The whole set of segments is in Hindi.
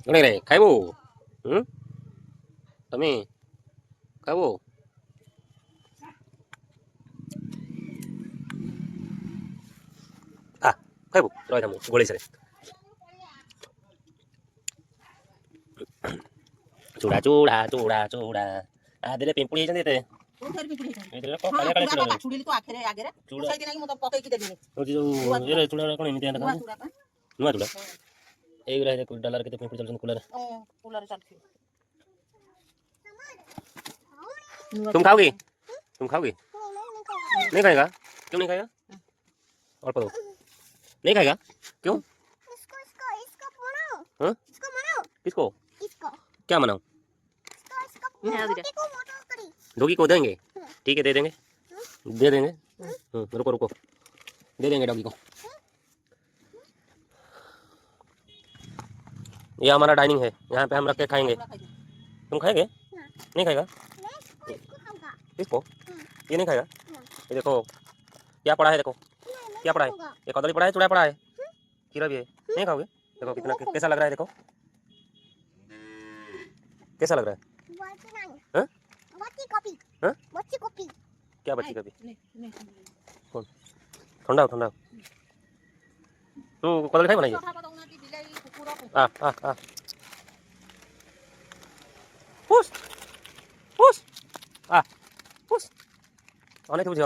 रे खाइबो तमे खाइबो आ खाइबो रही था गोली से चूड़ा चूड़ा चूड़ा चूड़ा आ देले पिंपुड़ी जंदे ते एतले को काले काले चूड़ा छुड़ीली तो आखरे आगे रे चूड़ा सही नहीं मत पकई की देबेनी ओ जो ये चूड़ा कोन एमिति आंदा नुआ चूड़ा एई रहे डॉलर के पिंपुड़ी चलछन कूलर कूलर चलछि तुम खाओगे नहीं खाएगा क्यों नहीं खाएगा और पढ़ो नहीं खाएगा क्यों इसको इसको इसको बनाओ हां इसको बनाओ किसको इसको क्या बनाओ डॉगी को देंगे ठीक है दे देंगे रुको रुको दे देंगे डॉगी को ये हमारा डाइनिंग है यहाँ पे हम रख के खाएंगे तुम खाएंगे नहीं खाएगा किसको ये नहीं खाएगा ये देखो क्या पड़ा है देखो क्या पड़ा है ये कदली पड़ा है चूड़ा पड़ा है खीरा भी है नहीं खाओगे देखो कितना कैसा लग रहा है देखो कैसा लग रहा है क्या बच्ची कॉपी कौन ठंडा ठंडा तू कदली खाई बनाइए आ आ आ पुश पुश आ पुश अने तू बुझ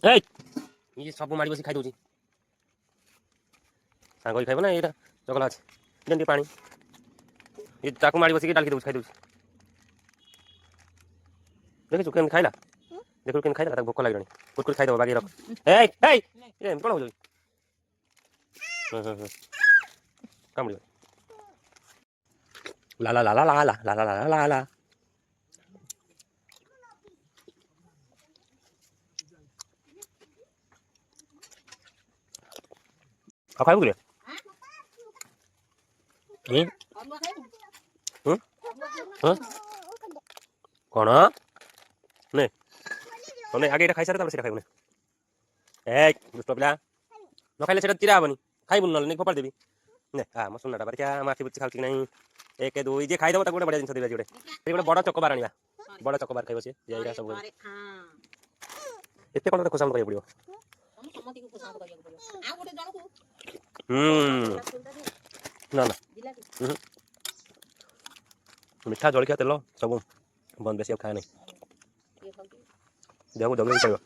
ए ये सब मारी बसी खाई दउची सांगोई खाइबो ना एटा चकला अछि देंटी पानी ये चाकू मारी बसी के डाल के दउची खाई दउची देखि चुकेन खाइला देखो केन खाइला भूख लागलानी कुरकुर खाइ दो बाकी रख ए ये कोन हो जोई काम ला ला ला ला ला ला ला ला ला ला ला खाइबो रे कौन नहीं हमने आगे एटा खाई सारे तापर सेटा खाइबो ए दुष्ट पिला न खाइले सेटा चिरा हबनी खाइबो न नहीं फोपाड़ देबी ने आ म सुननाटा बार क्या माटी बुच्ची खाउची नहीं 1 2 जे खाइ दबो त गोटे बडा जिंस देबे जोडे ए गोटे बडा चकोबार आनिबा बडा चकोबार खाइबो से जेइरा सब एते कोन खोसाम करियो पड़ियो समति को खोसाम करियो पड़ियो आ गोटे जण को ना ना मिठा जलखिया तेल सब बंद बेसी खाए नहीं देखो जल्दी चाहिए